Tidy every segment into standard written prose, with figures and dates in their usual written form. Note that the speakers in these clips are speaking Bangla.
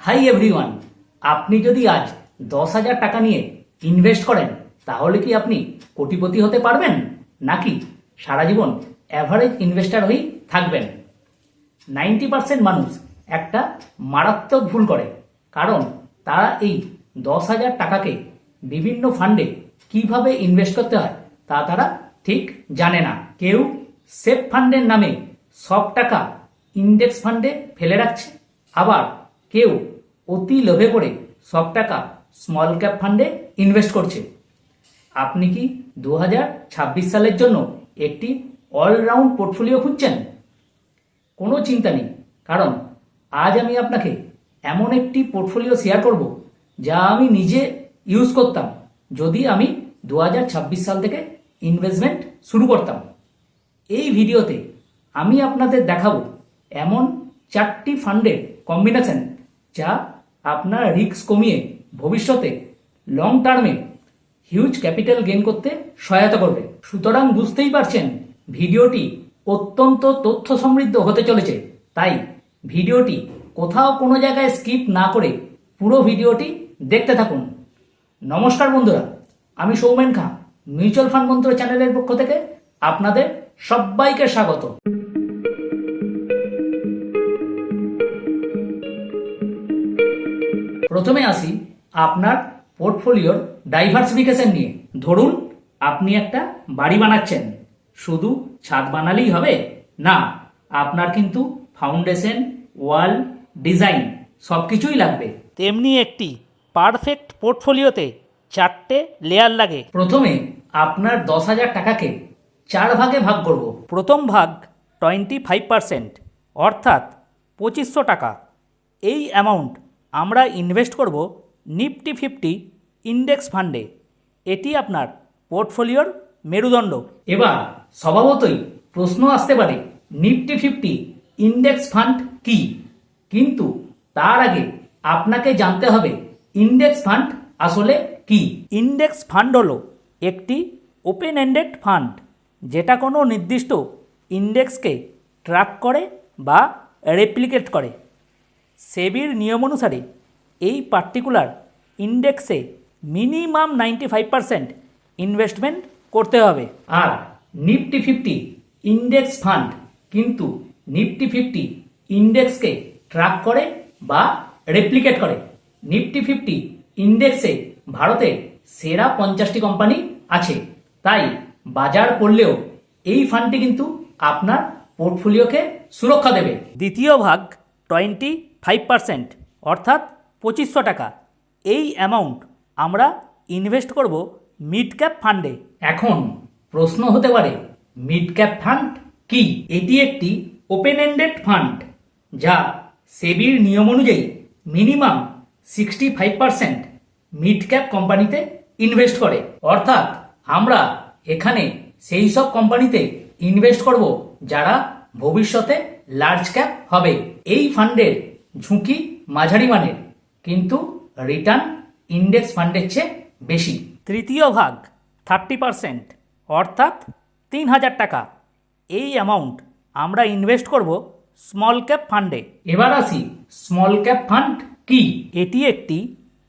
হাই এভরিওয়ান, আপনি যদি আজ 10,000 টাকা নিয়ে ইনভেস্ট করেন তাহলে কি আপনি কোটিপতি হতে পারবেন, নাকি সারা জীবন অ্যাভারেজ ইনভেস্টার হয়েই থাকবেন? 90% মানুষ একটা মারাত্মক ভুল করে, কারণ তারা এই 10,000 টাকাকে বিভিন্ন ফান্ডে কিভাবে ইনভেস্ট করতে হয় তা তারা ঠিক জানে না। কেউ সেফ ফান্ডের নামে সব টাকা ইন্ডেক্স ফান্ডে ফেলে রাখছে, আবার কেউ অতি লোভে পড়ে সব টাকা স্মল ক্যাপ ফান্ডে ইনভেস্ট করছে। আপনি কি 2026 সালের জন্য একটি অলরাউন্ড পোর্টফোলিও খুঁজছেন? কোনো চিন্তা নেই, কারণ আজ আমি আপনাকে এমন একটি পোর্টফোলিও শেয়ার করব যা আমি নিজে ইউজ করতাম যদি আমি 2026 সাল থেকে ইনভেস্টমেন্ট শুরু করতাম। এই ভিডিওতে আমি আপনাদের দেখাবো এমন 4টি ফান্ডের কম্বিনেশন যা আপনার রিস্ক কমিয়ে ভবিষ্যতে লং টার্মে হিউজ ক্যাপিটাল গেইন করতে সহায়তা করবে। সুতরাং বুঝতেই পারছেন ভিডিওটি অত্যন্ত তথ্য সমৃদ্ধ হতে চলেছে, তাই ভিডিওটি কোথাও কোনো জায়গায় স্কিপ না করে পুরো ভিডিওটি দেখতে থাকুন। নমস্কার বন্ধুরা, আমি সৌমেন খাঁ, মিউচুয়াল ফান্ড মন্ত্র চ্যানেলের পক্ষ থেকে আপনাদের সবাইকে স্বাগত। প্রথমে আসি আপনার পোর্টফোলিওর ডাইভার্সিফিকেশন নিয়ে। ধরুন আপনি একটা বাড়ি বানাচ্ছেন, শুধু ছাদ বানালেই হবে না, আপনার কিন্তু ফাউন্ডেশন, ওয়াল, ডিজাইন সবকিছুই লাগবে। তেমনি একটি পারফেক্ট পোর্টফোলিওতে 4টে লেয়ার লাগে। প্রথমে আপনার 10,000 টাকাকে 4 ভাগে ভাগ করব। প্রথম ভাগ 25%, অর্থাৎ 2500 টাকা। এই অ্যামাউন্ট আমরা ইনভেস্ট করব নিফটি 50 ইন্ডেক্স ফান্ডে। এটি আপনার পোর্টফোলিওর মেরুদণ্ড। এবার স্বভাবতই প্রশ্ন আসতে পারে, নিফটি 50 ইন্ডেক্স ফান্ড কি? কিন্তু তার আগে আপনাকে জানতে হবে ইন্ডেক্স ফান্ড আসলে কি। ইন্ডেক্স ফান্ড হলো একটি ওপেন এন্ডেড ফান্ড যেটা কোনো নির্দিষ্ট ইন্ডেক্সকে ট্র্যাক করে বা রেপ্লিকেট করে। সেবির নিয়ম অনুসারে এই পার্টিকুলার ইন্ডেক্সে মিনিমাম 95% ইনভেস্টমেন্ট করতে হবে। আর নিফটি 50 ইন্ডেক্স ফান্ড কিন্তু নিফটি 50 ইন্ডেক্সকে ট্র্যাক করে বা রেপ্লিকেট করে। নিফটি 50 ইন্ডেক্সে ভারতের সেরা 50টি কোম্পানি আছে, তাই বাজার পড়লেও এই ফান্ডটি কিন্তু আপনার পোর্টফোলিওকে সুরক্ষা দেবে। দ্বিতীয় ভাগ 25%, অর্থাৎ 2500 টাকা। এই অ্যামাউন্ট আমরা ইনভেস্ট করব মিড ক্যাপ ফান্ডে। এখন প্রশ্ন হতে পারে, মিড ক্যাপ ফান্ড কি? এটি একটি ওপেন এন্ডেড ফান্ড যা সেবির নিয়ম অনুযায়ী মিনিমাম 65% মিড ক্যাপ কোম্পানিতে ইনভেস্ট করে। অর্থাৎ আমরা এখানে সেই সব কোম্পানিতে ইনভেস্ট করব যারা ভবিষ্যতে লার্জ ক্যাপ হবে। এই ফান্ডের ঝুঁকি মাঝারি মানের, কিন্তু রিটার্ন ইন্ডেক্স ফান্ডের চেয়ে বেশি। তৃতীয় ভাগ 30%, অর্থাৎ 3,000 টাকা। এই অ্যামাউন্ট আমরা ইনভেস্ট করব স্মল ক্যাপ ফান্ডে। এবার আসি স্মল ক্যাপ ফান্ড কি? এটি একটি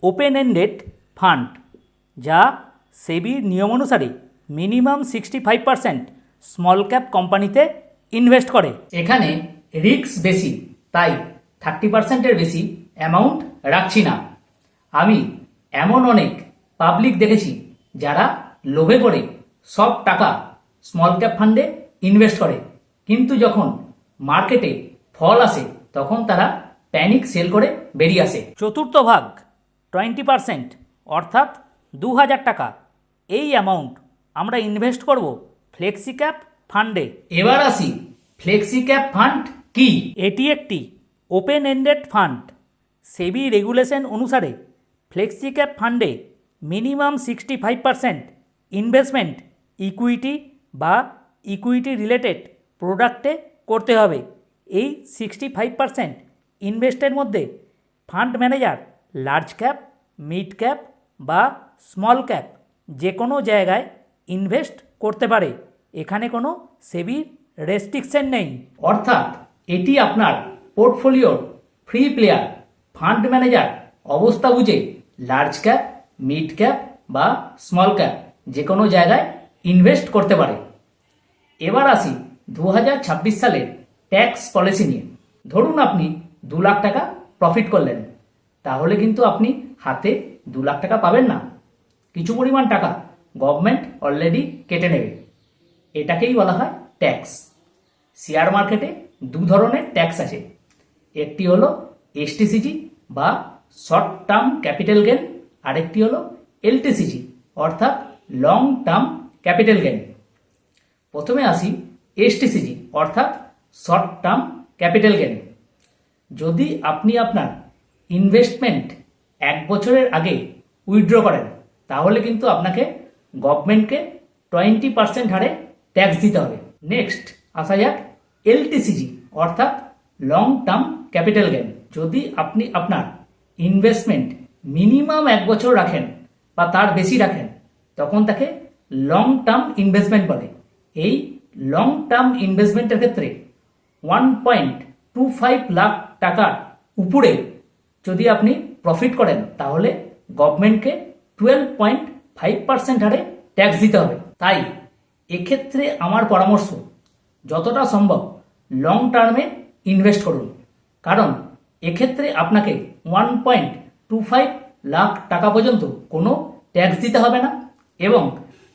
ওপেন এন্ডেড ফান্ড যা সেবির নিয়ম অনুসারে মিনিমাম 65% স্মল ক্যাপ কোম্পানিতে ইনভেস্ট করে। এখানে রিস্ক বেশি, তাই 30%-এর বেশি অ্যামাউন্ট রাখছি না। আমি এমন অনেক পাবলিক দেখেছি যারা লোভে পড়ে সব টাকা স্মল ক্যাপ ফান্ডে ইনভেস্ট করে, কিন্তু যখন মার্কেটে ফল আসে তখন তারা প্যানিক সেল করে বেরিয়ে আসে। চতুর্থ ভাগ 20%, অর্থাৎ 2,000 টাকা। এই অ্যামাউন্ট আমরা ইনভেস্ট করব ফ্লেক্সি ক্যাপ ফান্ডে। এবার আসি ফ্লেক্সি ক্যাপ ফান্ড কি? এটি একটি ওপেন এন্ডেড ফান্ড। সেবি রেগুলেশন অনুসারে ফ্লেক্সি ক্যাপ ফান্ডে মিনিমাম 65% ইনভেস্টমেন্ট ইকুইটি বা ইকুইটি রিলেটেড প্রোডাক্টে করতে হবে। এই 65% ইনভেস্টের মধ্যে fund manager large cap, mid cap বা স্মল ক্যাপ যে কোনো জায়গায় ইনভেস্ট করতে পারে। এখানে কোনো সেবির রেস্ট্রিকশন নেই। অর্থাৎ এটি আপনার পোর্টফোলিওর ফ্রি প্লেয়ার ফান্ড ম্যানেজার অবস্থা বুঝে লার্জ ক্যাপ, মিড ক্যাপ বা স্মল ক্যাপ যে কোনো জায়গায় ইনভেস্ট করতে পারে। এবার আসি 2026 সালের ট্যাক্স পলিসি নিয়ে। ধরুন আপনি 2 লাখ টাকা প্রফিট করলেন, তাহলে কিন্তু আপনি হাতে 2 লাখ টাকা পাবেন না, কিছু পরিমাণ টাকা গভর্নমেন্ট অলরেডি কেটে নেবে। এটাকেই বলা হয় ট্যাক্স। শেয়ার মার্কেটে 2 ধরনের ট্যাক্স আছে, একটি হলো এসটিসিজি বা শর্ট টার্ম ক্যাপিটাল গেন, আরেকটি হলো এলটিসিজি অর্থাৎ লং টার্ম ক্যাপিটাল গেন। প্রথমে আসি এসটিসিজি অর্থাৎ শর্ট টার্ম ক্যাপিটাল গেন। যদি আপনি আপনার ইনভেস্টমেন্ট 1 বছরের আগে উইথড্র করেন, তাহলে কিন্তু আপনাকে গভর্নমেন্টকে 20% হারে ট্যাক্স দিতে হবে। নেক্সট আসা যাক এলটিসিজি অর্থাৎ লং টার্ম ক্যাপিটাল গেন। যদি আপনি আপনার ইনভেস্টমেন্ট মিনিমাম 1 বছর রাখেন বা তার বেশি রাখেন, তখন তাকে লং টার্ম ইনভেস্টমেন্ট বলে। এই লং টার্ম ইনভেস্টমেন্টের ক্ষেত্রে 1.25 লাখ টাকার উপরে যদি আপনি প্রফিট করেন, তাহলে গভর্নমেন্টকে 12.5% হারে ট্যাক্স দিতে হবে। তাই এক্ষেত্রে আমার পরামর্শ, যতটা সম্ভব লং টার্মে ইনভেস্ট করুন, কারণ এক্ষেত্রে আপনাকে 1.25 লাখ টাকা পর্যন্ত কোনো ট্যাক্স দিতে হবে না এবং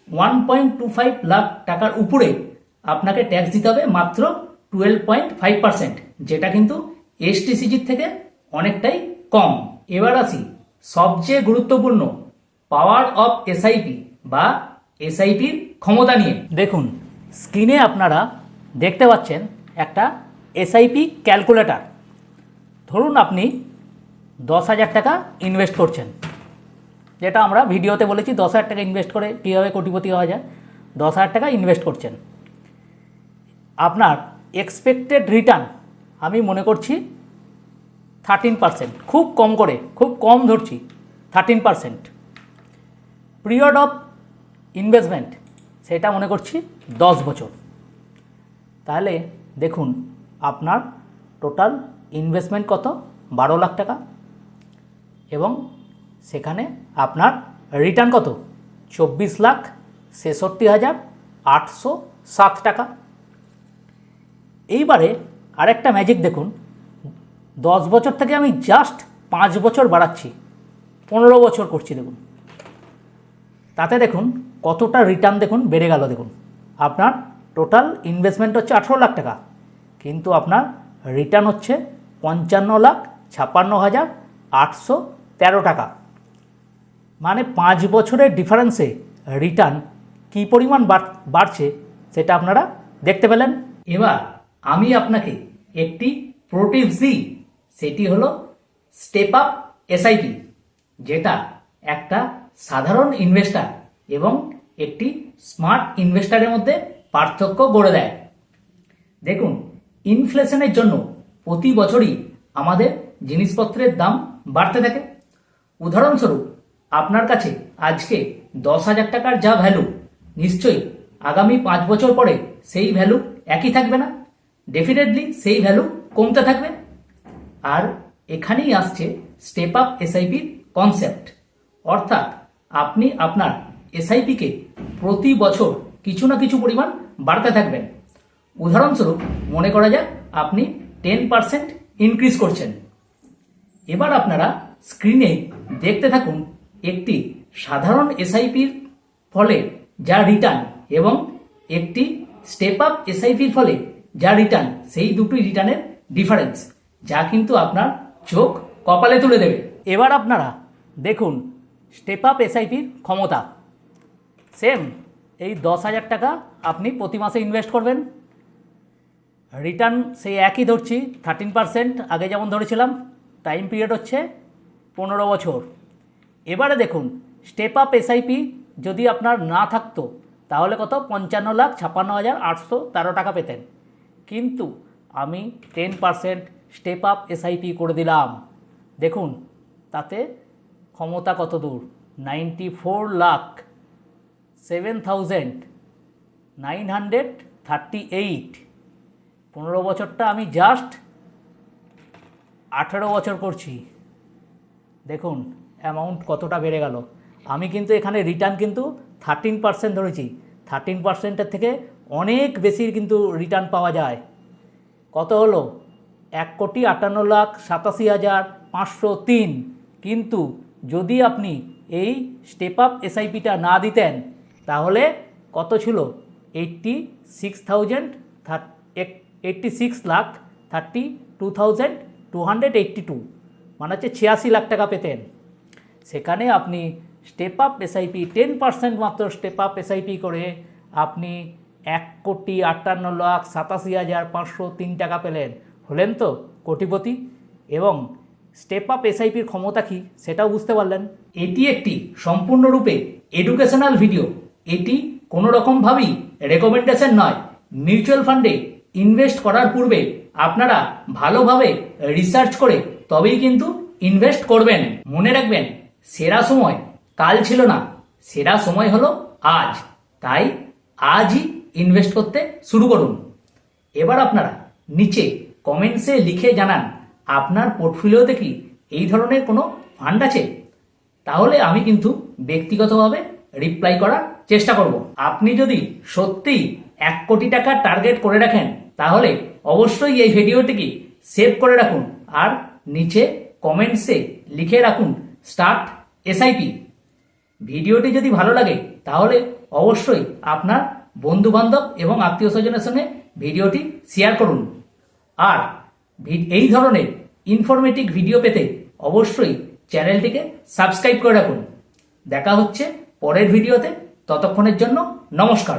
1.25 লাখ টাকার উপরে আপনাকে ট্যাক্স দিতে হবে মাত্র 12.5%, যেটা কিন্তু এসটিসিজির থেকে অনেকটাই কম। এবার আসি সবচেয়ে গুরুত্বপূর্ণ পাওয়ার অফ এসআইপি বা এসআইপির ক্ষমতা নিয়ে। দেখুন স্ক্রিনে আপনারা দেখতে পাচ্ছেন একটা এসআইপি ক্যালকুলেটর। ধরুন আপনি 10,000 টাকা ইনভেস্ট করছেন, যেটা আমরা ভিডিওতে বলেছি 10,000 টাকা ইনভেস্ট করে কীভাবে কোটিপতি হওয়া যায়। 10,000 টাকা ইনভেস্ট করছেন, আপনার এক্সপেক্টেড রিটার্ন আমি মনে করছি 13%, খুব কম করে, খুব কম ধরছি 13%। পিরিয়ড অফ ইনভেস্টমেন্ট সেটা মনে করছি 10 বছর। তাহলে দেখুন আপনার টোটাল ইনভেস্টমেন্ট কত, 12 লাখ টাকা, এবং সেখানে আপনার রিটার্ন কত, 24,66,807 টাকা। এইবারে আরেকটা ম্যাজিক দেখুন, 10 বছর থেকে আমি জাস্ট 5 বছর বাড়াচ্ছি, 15 বছর করছি। দেখুন তাতে দেখুন কতটা রিটার্ন দেখুন বেড়ে গেল। দেখুন আপনার টোটাল ইনভেস্টমেন্ট হচ্ছে 18 লাখ টাকা, কিন্তু আপনার রিটার্ন হচ্ছে 55,56,813 টাকা। মানে 5 বছরের ডিফারেন্সে রিটার্ন কী পরিমাণ বাড়ছে সেটা আপনারা দেখতে পেলেন। এবার আমি আপনাকে একটি প্রো টিপস দিই, সেটি হলো স্টেপ আপ এসআইপি, যেটা একটা সাধারণ ইনভেস্টার এবং একটি স্মার্ট ইনভেস্টারের মধ্যে পার্থক্য গড়ে দেয়। দেখুন ইনফ্লেশনের জন্য প্রতি বছরই আমাদের জিনিসপত্রের দাম বাড়তে থাকে। উদাহরণস্বরূপ আপনার কাছে আজকে 10,000 টাকার যা ভ্যালু, নিশ্চয়ই আগামী 5 বছর পরে সেই ভ্যালু একই থাকবে না, ডেফিনেটলি সেই ভ্যালু কমতে থাকবে। আর এখানেই আসছে স্টেপ আপ এসআইপির কনসেপ্ট, অর্থাৎ আপনি আপনার এসআইপিকে প্রতি বছর কিছু না কিছু পরিমাণ বাড়তে থাকবেন। উদাহরণস্বরূপ মনে করা যাক আপনি 10% ইনক্রিজ করছেন। এবার আপনারা স্ক্রিনে দেখতে থাকুন একটি সাধারণ এসআইপির ফলে যা রিটার্ন এবং একটি স্টেপ আপ এসআইপির ফলে যা রিটার্ন, সেই দুটি রিটার্নের ডিফারেন্স, যা কিন্তু আপনার চোখ কপালে তুলে দেবে। এবার আপনারা দেখুন স্টেপ আপ এসআইপির ক্ষমতা। সেম এই 10,000 টাকা আপনি প্রতি মাসে ইনভেস্ট করবেন, রিটার্ন সেই একই ধরছি 13%, আগে যেমন ধরেছিলাম। টাইম পিরিয়ড হচ্ছে 15 বছর। এবারে দেখুন স্টেপ আপ এসআইপি যদি আপনার না থাকতো তাহলে কত, 55,56,813 টাকা পেতেন, কিন্তু আমি 10% স্টেপ আপ এসআইপি করে দিলাম। দেখুন তাতে ক্ষমতা কত দূর, 94,07,938। 15 বছরটা আমি জাস্ট 18 বছর করছি, দেখুন অ্যামাউন্ট কতটা বেড়ে গেল। আমি কিন্তু এখানে রিটার্ন কিন্তু 13% ধরেছি। 13%-এর থেকে অনেক বেশি কিন্তু রিটার্ন পাওয়া যায়। কত হলো? 1,58,87,503। কিন্তু যদি আপনি এই স্টেপ আপ এসআইপিটা না দিতেন তাহলে কত ছিল? 86,32,282, মানে হচ্ছে 86 লাখ টাকা পেতেন। সেখানে আপনি স্টেপ আপ এসআইপি 10% মাত্র স্টেপ আপ এসআইপি করে আপনি 1,58,87,503 টাকা পেলেন। হলেন তো কোটিপতি। এবং স্টেপ আপ এসআইপির ক্ষমতা কী সেটাও বুঝতে পারলেন। এটি একটি সম্পূর্ণরূপে এডুকেশনাল ভিডিও। এটি কোনো রকমভাবেই রেকমেন্ডেশন নয়। মিউচুয়াল ফান্ডে ইনভেস্ট করার পূর্বে আপনারা ভালোভাবে রিসার্চ করে তবেই কিন্তু ইনভেস্ট করবেন। মনে রাখবেন, সেরা সময় কাল ছিল না, সেরা সময় হলো আজ। তাই আজই ইনভেস্ট করতে শুরু করুন। এবার আপনারা নিচে কমেন্টসে লিখে জানান আপনার পোর্টফোলিওতে কি এই ধরনের কোনো ফান্ড আছে। তাহলে আমি কিন্তু ব্যক্তিগতভাবে রিপ্লাই করার চেষ্টা করব। আপনি যদি সত্যিই 1 কোটি টাকা টার্গেট করে রাখেন তাহলে অবশ্যই এই ভিডিওটিকে সেভ করে রাখুন আর নিচে কমেন্টসে লিখে রাখুন স্টার্ট এসআইপি। ভিডিওটি যদি ভালো লাগে তাহলে অবশ্যই আপনার বন্ধু বান্ধব এবং আত্মীয় স্বজনের সঙ্গে ভিডিওটি শেয়ার করুন। আর এই ধরনের ইনফরমেটিভ ভিডিও পেতে অবশ্যই চ্যানেলটিকে সাবস্ক্রাইব করে রাখুন। দেখা হচ্ছে পরের ভিডিওতে। ততক্ষণের জন্য নমস্কার।